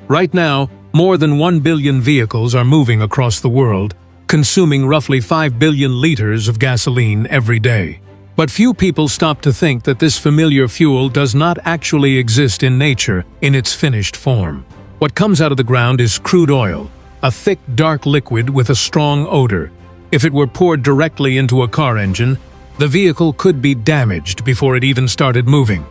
Right now, more than 1 billion vehicles are moving across the world, consuming roughly 5 billion liters of gasoline every day. But few people stop to think that this familiar fuel does not actually exist in nature in its finished form. What comes out of the ground is crude oil, a thick, dark liquid with a strong odor. If it were poured directly into a car engine, the vehicle could be damaged before it even started moving.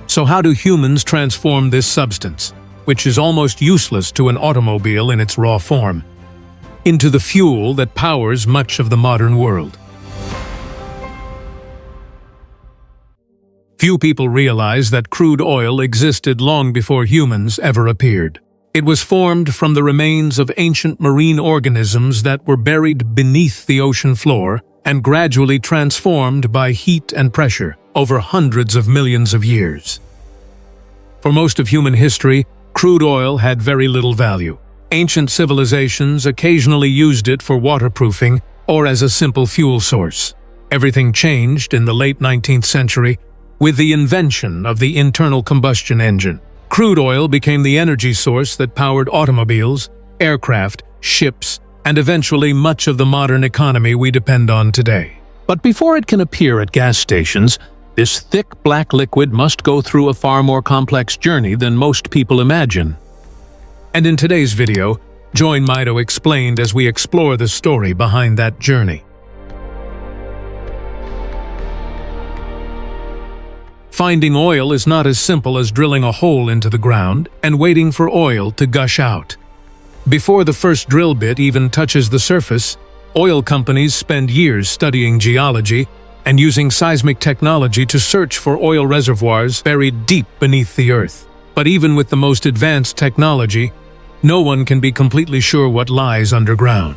So how do humans transform this substance, which is almost useless to an automobile in its raw form, into the fuel that powers much of the modern world? Few people realize that crude oil existed long before humans ever appeared. It was formed from the remains of ancient marine organisms that were buried beneath the ocean floor and gradually transformed by heat and pressure over hundreds of millions of years. For most of human history, crude oil had very little value. Ancient civilizations occasionally used it for waterproofing or as a simple fuel source. Everything changed in the late 19th century with the invention of the internal combustion engine. Crude oil became the energy source that powered automobiles, aircraft, ships, and eventually much of the modern economy we depend on today. But before it can appear at gas stations, this thick black liquid must go through a far more complex journey than most people imagine. And in today's video, join Mido Explained as we explore the story behind that journey. Finding oil is not as simple as drilling a hole into the ground and waiting for oil to gush out. Before the first drill bit even touches the surface, oil companies spend years studying geology and using seismic technology to search for oil reservoirs buried deep beneath the earth. But even with the most advanced technology, no one can be completely sure what lies underground.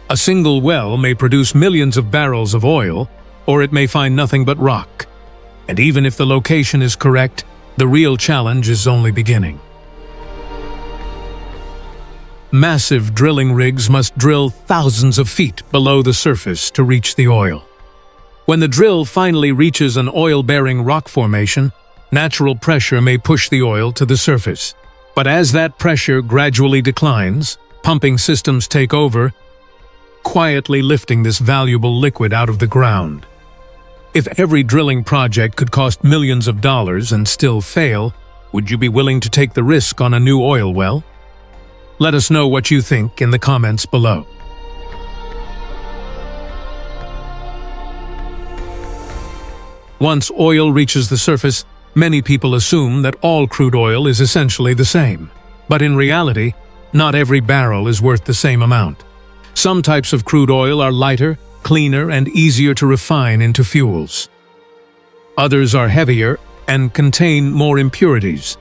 A single well may produce millions of barrels of oil, or it may find nothing but rock. And even if the location is correct, the real challenge is only beginning. Massive drilling rigs must drill thousands of feet below the surface to reach the oil. When the drill finally reaches an oil-bearing rock formation, natural pressure may push the oil to the surface. But as that pressure gradually declines, pumping systems take over, quietly lifting this valuable liquid out of the ground. If every drilling project could cost millions of dollars and still fail, would you be willing to take the risk on a new oil well? Let us know what you think in the comments below. Once oil reaches the surface, many people assume that all crude oil is essentially the same. But in reality, not every barrel is worth the same amount. Some types of crude oil are lighter, cleaner, and easier to refine into fuels. Others are heavier and contain more impurities,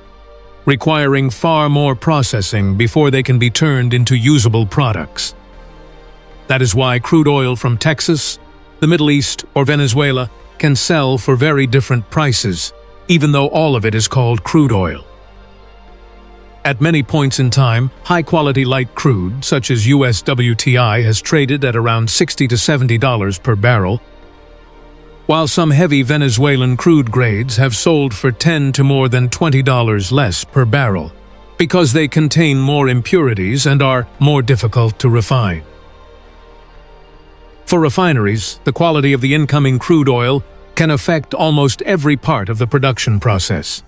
requiring far more processing before they can be turned into usable products. That is why crude oil from Texas, the Middle East, or Venezuela can sell for very different prices, even though all of it is called crude oil. At many points in time, high-quality light crude, such as US WTI, has traded at around $60 to $70 per barrel, while some heavy Venezuelan crude grades have sold for $10 to more than $20 less per barrel, because they contain more impurities and are more difficult to refine. For refineries, the quality of the incoming crude oil can affect almost every part of the production process.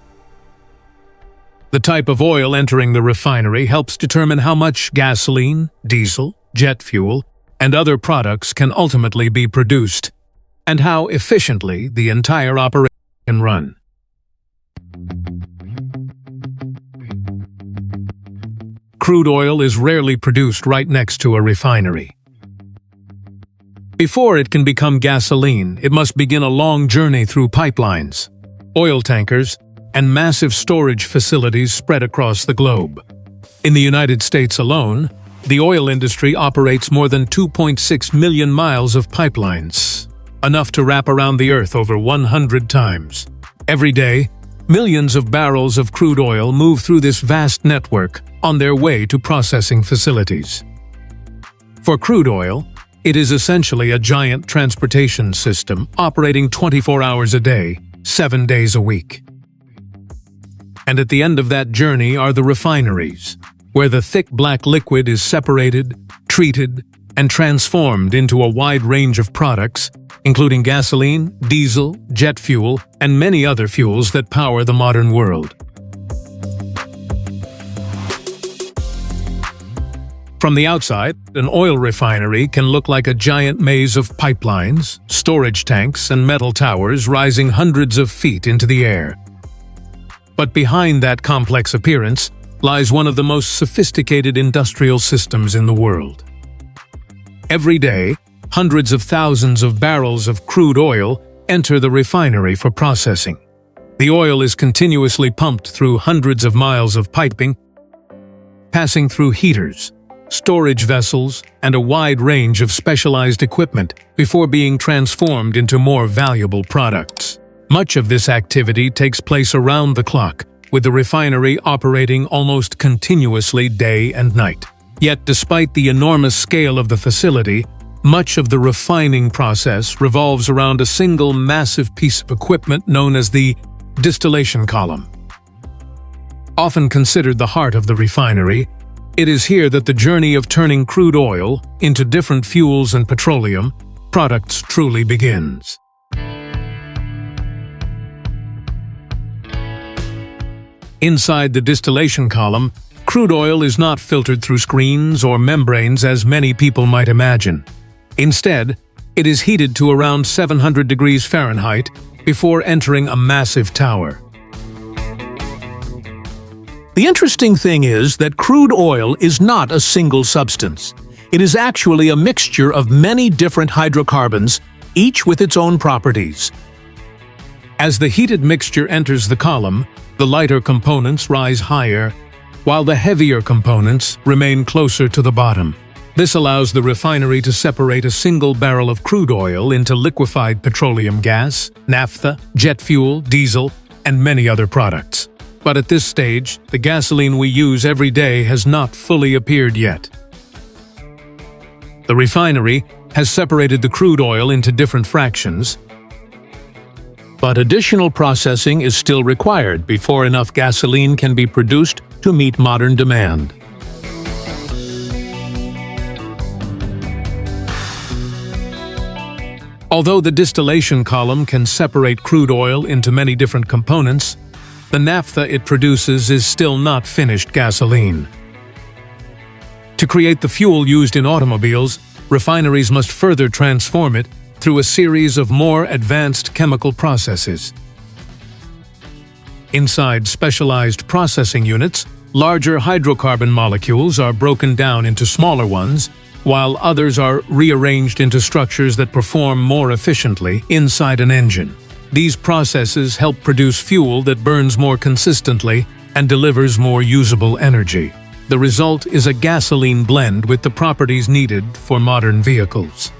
The type of oil entering the refinery helps determine how much gasoline, diesel, jet fuel, and other products can ultimately be produced, and how efficiently the entire operation can run. Crude oil is rarely produced right next to a refinery. Before it can become gasoline, it must begin a long journey through pipelines, oil tankers, and massive storage facilities spread across the globe. In the United States alone, the oil industry operates more than 2.6 million miles of pipelines, enough to wrap around the Earth over 100 times. Every day, millions of barrels of crude oil move through this vast network on their way to processing facilities. For crude oil, it is essentially a giant transportation system operating 24 hours a day, 7 days a week. And at the end of that journey are the refineries, where the thick black liquid is separated, treated, and transformed into a wide range of products, including gasoline, diesel, jet fuel, and many other fuels that power the modern world. From the outside, an oil refinery can look like a giant maze of pipelines, storage tanks, and metal towers rising hundreds of feet into the air. But behind that complex appearance lies one of the most sophisticated industrial systems in the world. Every day, hundreds of thousands of barrels of crude oil enter the refinery for processing. The oil is continuously pumped through hundreds of miles of piping, passing through heaters, storage vessels, and a wide range of specialized equipment before being transformed into more valuable products. Much of this activity takes place around the clock, with the refinery operating almost continuously day and night. Yet, despite the enormous scale of the facility, much of the refining process revolves around a single massive piece of equipment known as the distillation column. Often considered the heart of the refinery, it is here that the journey of turning crude oil into different fuels and petroleum products truly begins. Inside the distillation column, crude oil is not filtered through screens or membranes as many people might imagine. Instead, it is heated to around 700 degrees Fahrenheit before entering a massive tower. The interesting thing is that crude oil is not a single substance. It is actually a mixture of many different hydrocarbons, each with its own properties. As the heated mixture enters the column, the lighter components rise higher, while the heavier components remain closer to the bottom. This allows the refinery to separate a single barrel of crude oil into liquefied petroleum gas, naphtha, jet fuel, diesel, and many other products. But at this stage, the gasoline we use every day has not fully appeared yet. The refinery has separated the crude oil into different fractions, but additional processing is still required before enough gasoline can be produced to meet modern demand. Although the distillation column can separate crude oil into many different components, the naphtha it produces is still not finished gasoline. To create the fuel used in automobiles, refineries must further transform it through a series of more advanced chemical processes. Inside specialized processing units, larger hydrocarbon molecules are broken down into smaller ones, while others are rearranged into structures that perform more efficiently inside an engine. These processes help produce fuel that burns more consistently and delivers more usable energy. The result is a gasoline blend with the properties needed for modern vehicles.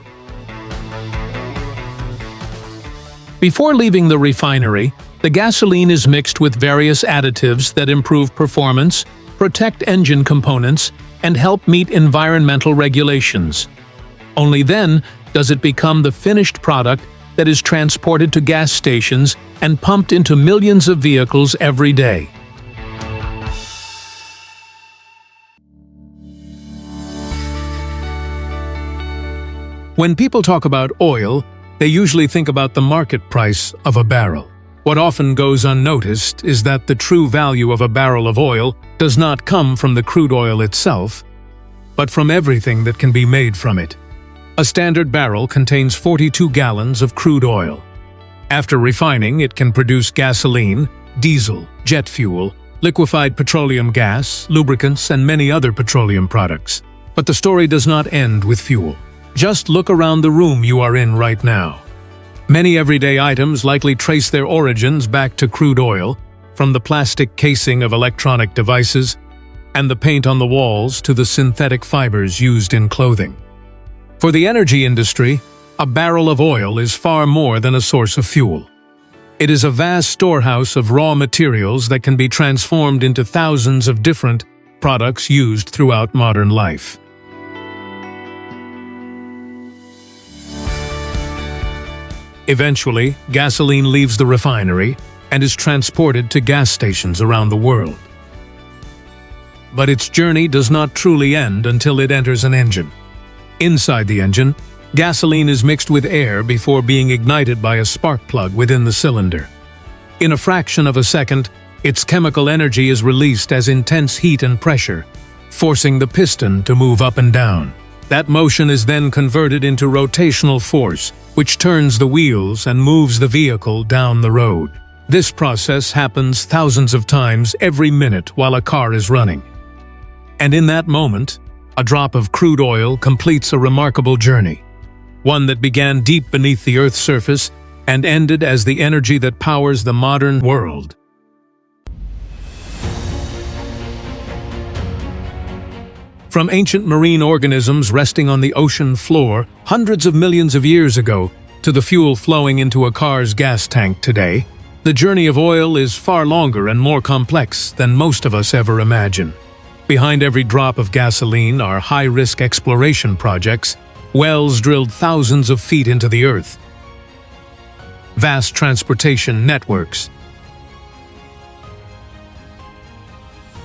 Before leaving the refinery, the gasoline is mixed with various additives that improve performance, protect engine components, and help meet environmental regulations. Only then does it become the finished product that is transported to gas stations and pumped into millions of vehicles every day. When people talk about oil, they usually think about the market price of a barrel. What often goes unnoticed is that the true value of a barrel of oil does not come from the crude oil itself, but from everything that can be made from it. A standard barrel contains 42 gallons of crude oil. After refining, it can produce gasoline, diesel, jet fuel, liquefied petroleum gas, lubricants, and many other petroleum products. But the story does not end with fuel. Just look around the room you are in right now. Many everyday items likely trace their origins back to crude oil, from the plastic casing of electronic devices and the paint on the walls to the synthetic fibers used in clothing. For the energy industry, a barrel of oil is far more than a source of fuel. It is a vast storehouse of raw materials that can be transformed into thousands of different products used throughout modern life. Eventually, gasoline leaves the refinery and is transported to gas stations around the world. But its journey does not truly end until it enters an engine. Inside the engine, gasoline is mixed with air before being ignited by a spark plug within the cylinder. In a fraction of a second, its chemical energy is released as intense heat and pressure, forcing the piston to move up and down. That motion is then converted into rotational force, which turns the wheels and moves the vehicle down the road. This process happens thousands of times every minute while a car is running. And in that moment, a drop of crude oil completes a remarkable journey, one that began deep beneath the Earth's surface and ended as the energy that powers the modern world. From ancient marine organisms resting on the ocean floor hundreds of millions of years ago to the fuel flowing into a car's gas tank today, the journey of oil is far longer and more complex than most of us ever imagine. Behind every drop of gasoline are high-risk exploration projects, wells drilled thousands of feet into the earth, vast transportation networks,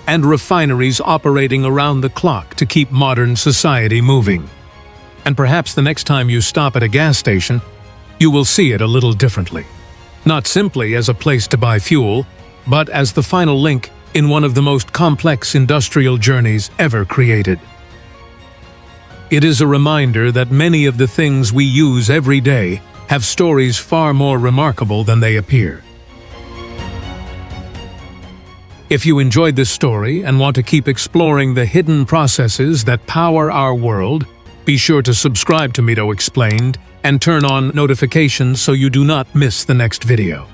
and refineries operating around the clock to keep modern society moving. And perhaps the next time you stop at a gas station, you will see it a little differently. Not simply as a place to buy fuel, but as the final link in one of the most complex industrial journeys ever created. It is a reminder that many of the things we use every day have stories far more remarkable than they appear. If you enjoyed this story and want to keep exploring the hidden processes that power our world, be sure to subscribe to Mido Explained and turn on notifications so you do not miss the next video.